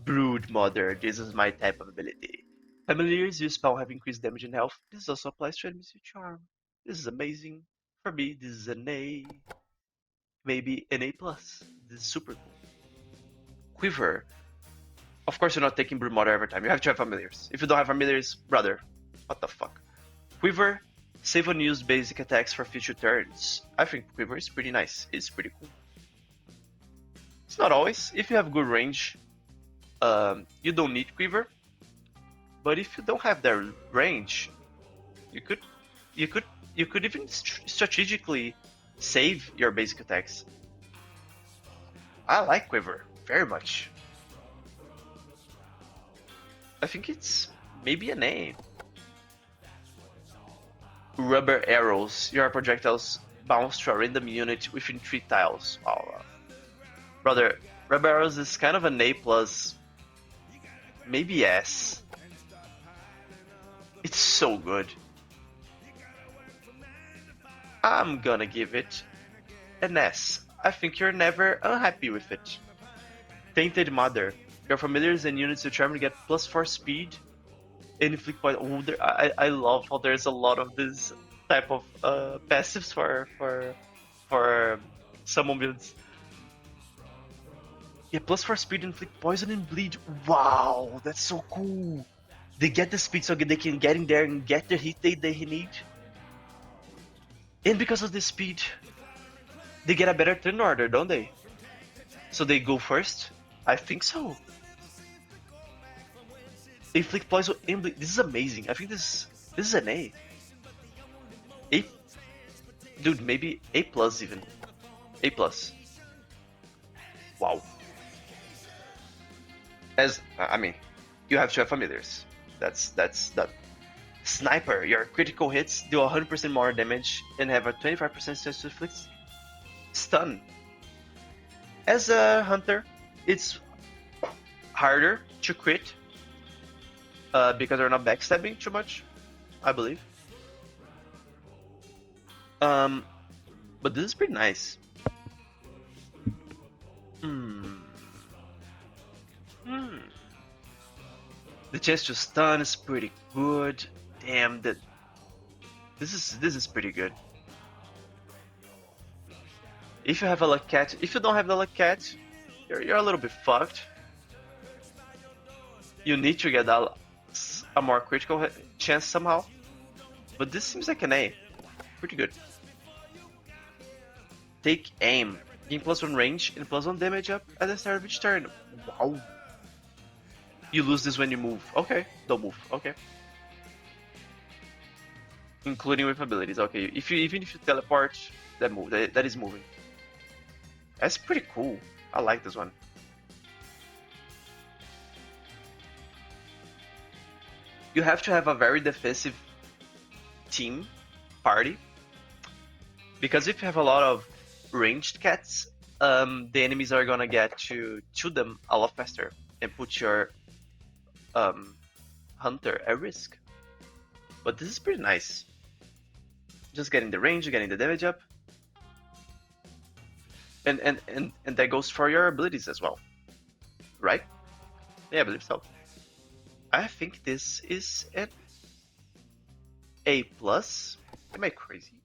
Brood Mother, this is my type of ability. Familiars use spell have increased damage and health. This also applies to enemies with charm. This is amazing. For me, this is an A. Maybe an A plus. This is super cool. Quiver. Of course, you're not taking Brood Mother every time. You have to have familiars. If you don't have familiars, brother, what the fuck? Quiver. Save unused basic attacks for future turns. I think Quiver is pretty nice. It's pretty cool. It's not always. If you have good range, you don't need Quiver. But if you don't have their range, you could even strategically save your basic attacks. I like Quiver very much. I think it's maybe an A. Rubber arrows. Your projectiles bounce to a random unit within 3 tiles. Oh, brother, rubber arrows is kind of an A plus. Maybe S. It's so good. I'm gonna give it an S. I think you're never unhappy with it. Tainted Mother. Your familiars and units determined get +4 speed and inflict point. Oh, I love how there's a lot of this type of passives for summon builds. Yeah, +4 speed, inflict poison and bleed. Wow, that's so cool. They get the speed so they can get in there and get the hit they need. And because of the speed, they get a better turn order, don't they? So they go first? I think so. Inflict poison and bleed. This is amazing. I think this is an A. A, dude, maybe A plus even. A plus. Wow. I mean, you have to have familiars. That's that. Sniper, your critical hits do 100% more damage and have a 25% chance to inflict stun. As a hunter, it's harder to crit because they're not backstabbing too much, I believe. But this is pretty nice. The chance to stun is pretty good. Damn, this is pretty good. If you have a luck cat, if you don't have the luck cat, you're a little bit fucked. You need to get a more critical chance somehow. But this seems like an A. Pretty good. Take aim. Gain +1 range and +1 damage up at the start of each turn. Wow. You lose this when you move. Okay, don't move. Okay. Including with abilities. Okay, even if you teleport, that is moving. That's pretty cool. I like this one. You have to have a very defensive team party because if you have a lot of ranged cats, the enemies are gonna get to shoot them a lot faster and put your hunter at risk. But this is pretty nice. Just getting the range, getting the damage up. And that goes for your abilities as well. Right? Yeah, I believe so. I think this is an A+. Am I crazy?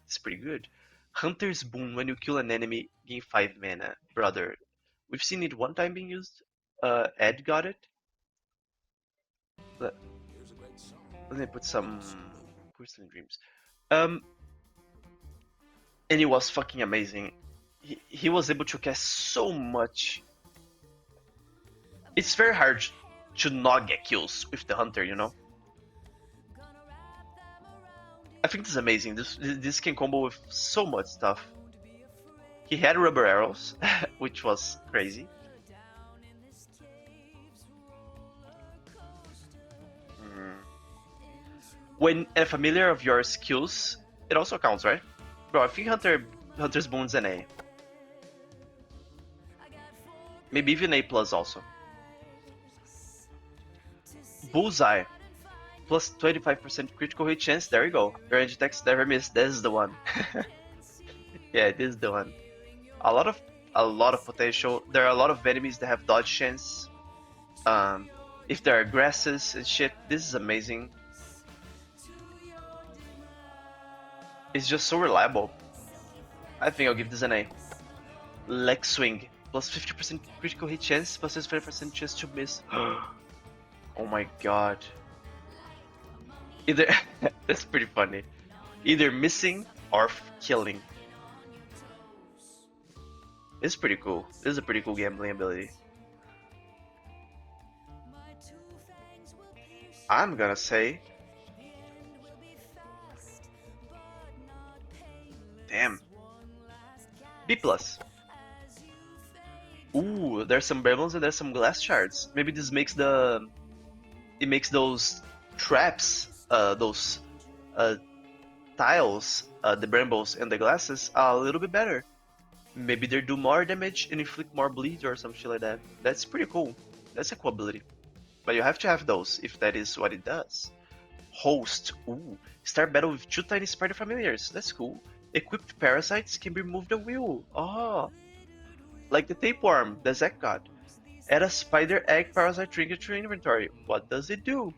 It's pretty good. Hunter's Boon. When you kill an enemy, gain 5 mana. Brother, we've seen it one time being used. Ed got it. Let me put some Crystalline Dreams. And it was fucking amazing. He was able to cast so much. It's very hard to not get kills with the hunter, you know. I think this is amazing. This can combo with so much stuff. He had rubber arrows, which was crazy. When a familiar of your skills, it also counts, right? Bro, I think Hunter's Boon's an A. Maybe even A plus also. Bullseye. plus 25% critical hit chance. There you go. Your range attacks never miss. This is the one. Yeah, this is the one. A lot of potential. There are a lot of enemies that have dodge chance. If there are grasses and shit, this is amazing. It's just so reliable. I think I'll give this an A. Leg swing. Plus 50% critical hit chance, plus 25% chance to miss. Oh my god. Either that's pretty funny. Either missing or killing. It's pretty cool. This is a pretty cool gambling ability. I'm gonna say, damn, B plus. Ooh, there's some brambles and there's some glass shards. Maybe this makes it makes those traps, those tiles, the brambles and the glasses a little bit better. Maybe they do more damage and inflict more bleed or some shit like that. That's pretty cool. That's a cool ability. But you have to have those if that is what it does. Host. Ooh. Start battle with 2 tiny spider familiars. That's cool. Equipped parasites can be removed at will. Oh. Like the tapeworm, the Zack got. Add a spider egg parasite trinket to your inventory. What does it do?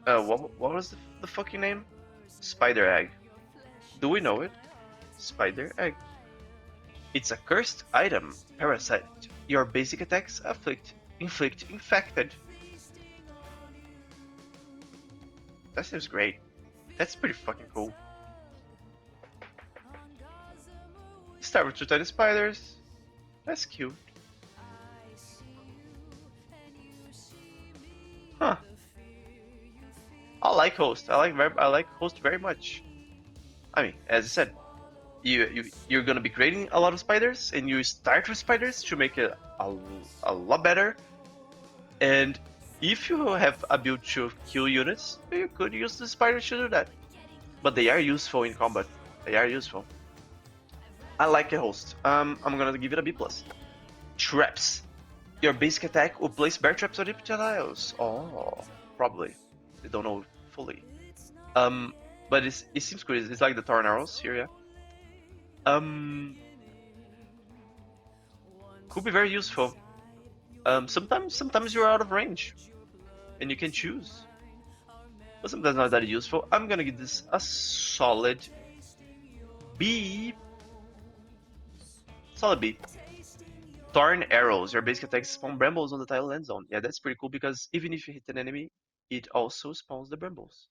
What was the fucking name? Spider egg. Do we know it? Spider egg. It's a cursed item. Parasite. Your basic attacks inflict infected. That seems great. That's pretty fucking cool. Start with 2 tiny spiders. That's cute. Huh. I like host. I like host very much. I mean, as I said, you're gonna be creating a lot of spiders, and you start with spiders to make it a lot better. And if you have a build to kill units, you could use the spiders to do that. But they are useful in combat. They are useful. I like a host. I'm gonna give it a B plus. Traps. Your basic attack will place bear traps on empty tiles. Oh, probably. They don't know fully. But it seems cool. It's like the Thorn Arrows here, yeah. Could be very useful. Sometimes you're out of range, and you can choose. But sometimes not that useful. I'm gonna give this a solid B. Solid B. Thorn Arrows. Your basic attack spawn brambles on the tile land zone. Yeah, that's pretty cool because even if you hit an enemy, it also spawns the brambles.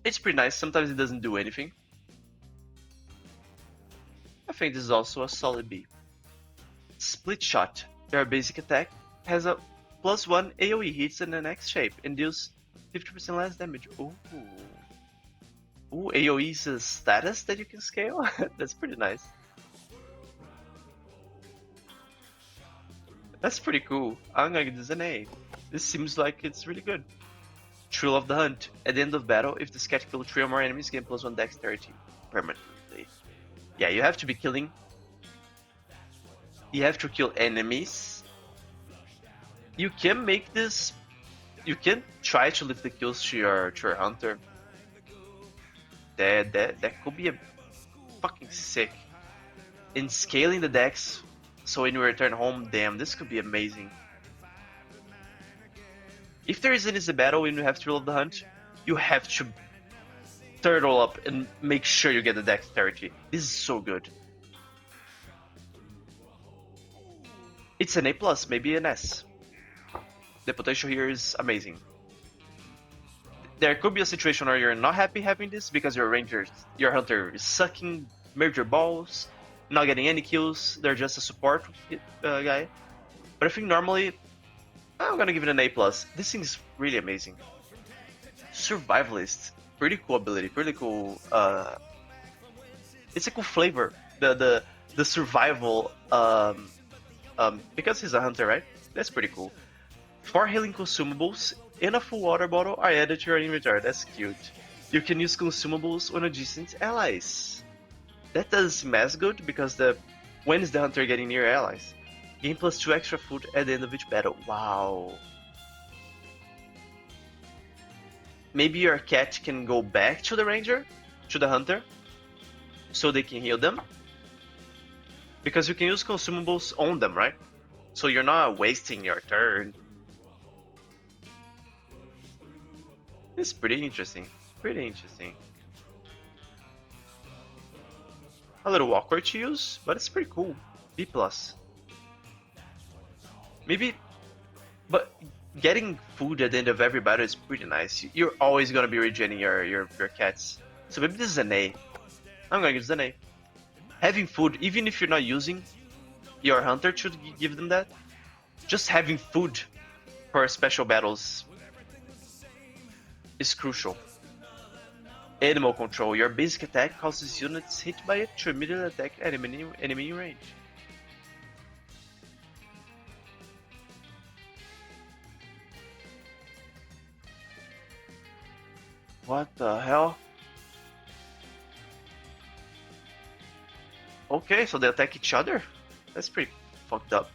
It's pretty nice. Sometimes it doesn't do anything. I think this is also a solid B. Split Shot. Your basic attack has a +1 AoE hits in the next shape and deals 50% less damage. Ooh. Ooh, AoE is a status that you can scale? That's pretty nice. That's pretty cool. I'm gonna give this an A. This seems like it's really good. Thrill of the Hunt. At the end of battle, if the scat kills 3 or more enemies, gain +1 dexterity permanently. Yeah, you have to be killing. You have to kill enemies. You can make this. You can try to lift the kills to your hunter. That could be a fucking sick. In scaling the dex, so when you return home, damn, this could be amazing. If there is an easy battle and you have Thrill of the Hunt, you have to turtle up and make sure you get the dexterity. This is so good. It's an A+, maybe an S. The potential here is amazing. There could be a situation where you're not happy having this because your hunter is sucking major balls, not getting any kills, they're just a support guy. But I think normally, I'm gonna give it an A+. This thing is really amazing. Survivalist. Pretty cool ability, pretty cool. It's a cool flavor. The survival, because he's a hunter, right? That's pretty cool. 4 healing consumables and a full water bottle are added to your inventory. That's cute. You can use consumables on adjacent allies. That doesn't seem as good because when is the hunter getting near allies? Gain +2 extra food at the end of each battle. Wow. Maybe your cat can go back to the ranger, to the hunter, so they can heal them. Because you can use consumables on them, right? So you're not wasting your turn. It's pretty interesting. Pretty interesting. A little awkward to use, but it's pretty cool. B+. Maybe, but getting food at the end of every battle is pretty nice. You're always gonna be regenerating your cats. So maybe this is an A. I'm gonna give this an A. Having food, even if you're not using your hunter to give them that, just having food for special battles is crucial. Animal control. Your basic attack causes units hit by it to immediately attack enemy in range. What the hell? Okay, so they attack each other? That's pretty fucked up.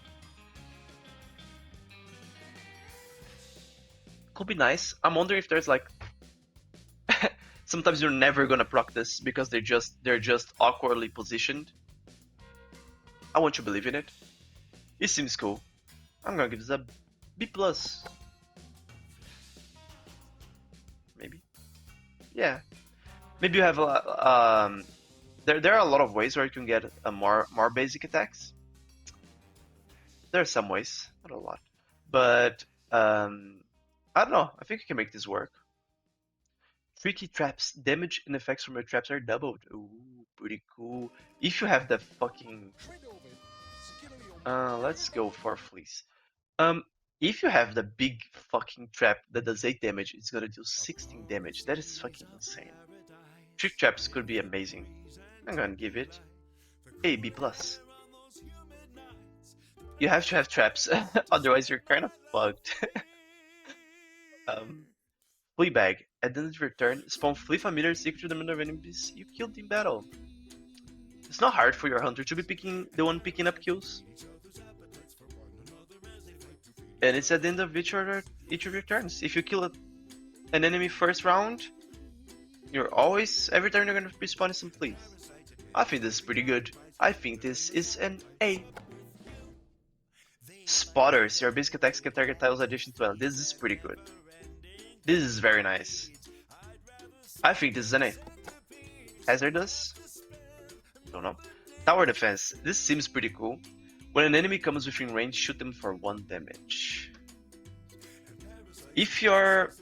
Could be nice. I'm wondering if there's like sometimes you're never gonna proc this because they're just awkwardly positioned. I want to believe in it. It seems cool. I'm gonna give this a B+. Maybe. Yeah. Maybe you have a lot, there are a lot of ways where you can get a more basic attacks. There are some ways, not a lot. But I don't know. I think you can make this work. Tricky traps. Damage and effects from your traps are doubled. Ooh, pretty cool. If you have the fucking... let's go for fleece. If you have the big fucking trap that does 8 damage, it's gonna do 16 damage. That is fucking insane. Trick traps could be amazing. I'm gonna give it a B+. You have to have traps, otherwise you're kind of fucked. Flea bag. At the end of your turn, spawn flea familiars equal to the number of enemies you killed in battle. It's not hard for your hunter to be the one picking up kills. And it's at the end of each of your turns. If you kill an enemy first round, every turn you're gonna be spawning some fleas. I think this is pretty good. I think this is an A. Spotters. Your basic attacks can target tiles addition to well. This is pretty good. This is very nice. I think this is an A. Hazardous? Don't know. Tower defense. This seems pretty cool. When an enemy comes within range, shoot them for 1 damage. If your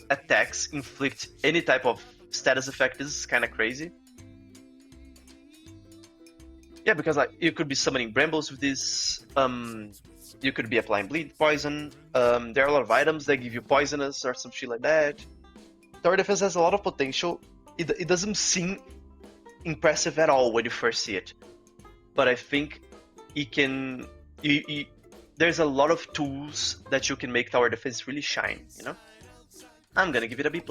attacks inflict any type of status effect, this is kind of crazy. Yeah, because like you could be summoning brambles with this. You could be applying bleed poison. There are a lot of items that give you poisonous or some shit like that. Tower defense has a lot of potential. It doesn't seem impressive at all when you first see it, but I think it can. There's a lot of tools that you can make tower defense really shine. You know, I'm gonna give it a B+.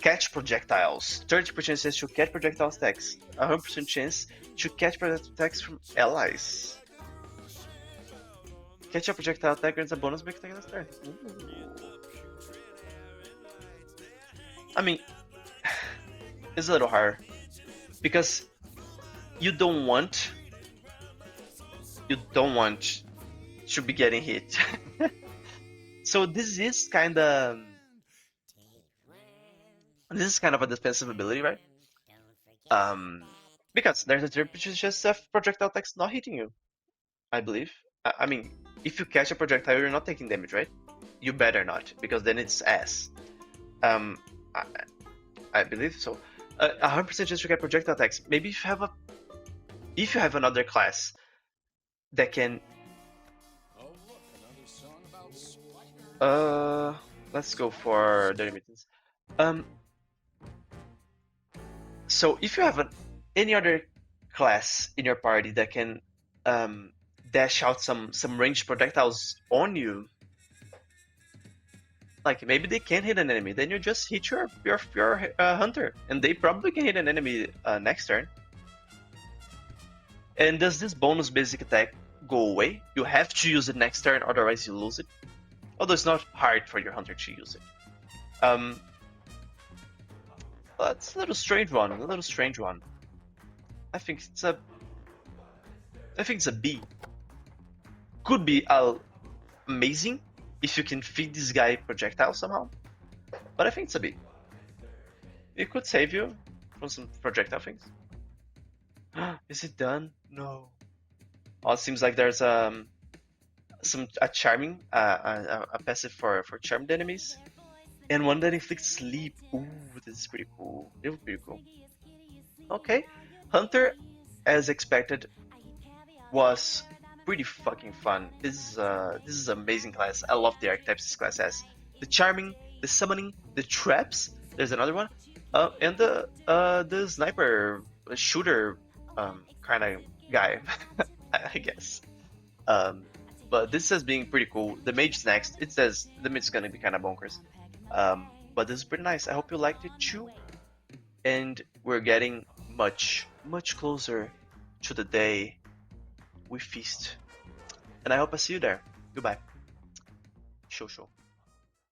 Catch projectiles. 30% chance to catch projectile attacks. 100% chance to catch projectile attacks from allies. Catch a projectile attack grants a bonus make attack next turn. I mean, it's a little hard because you don't want to be getting hit. So this is kind of a defensive ability, right? Because there's a 30% chance of projectile attacks not hitting you, I believe. I mean, if you catch a projectile, you're not taking damage, right? You better not, because then it's ass. I believe so. 100% chance to get projectile attacks. Maybe if you have another class that can. Let's go for the remittance. So if you have any other class in your party that can dash out some ranged projectiles on you, like maybe they can't hit an enemy, then you just hit your hunter, and they probably can hit an enemy next turn. And does this bonus basic attack go away. You have to use it next turn, otherwise you lose it. Although it's not hard for your hunter to use it. But it's a little strange one. A little strange one. I think it's a B. Could be amazing if you can feed this guy projectile somehow. But I think it's a B. It could save you from some projectile things. Is it done? No. Oh, it seems like there's a charming a passive for charmed enemies, and one that inflicts sleep. Ooh, this is pretty cool. It would be pretty cool. Okay, Hunter, as expected, was pretty fucking fun. This is an amazing class. I love the archetypes this class has. The charming, the summoning, the traps. There's another one, and the sniper shooter kind of guy, I guess. But this has been pretty cool. The mage is next. It says the mage is gonna be kind of bonkers. But this is pretty nice. I hope you liked it too. And we're getting much closer to the day we feast. And I hope I see you there. Goodbye. Show.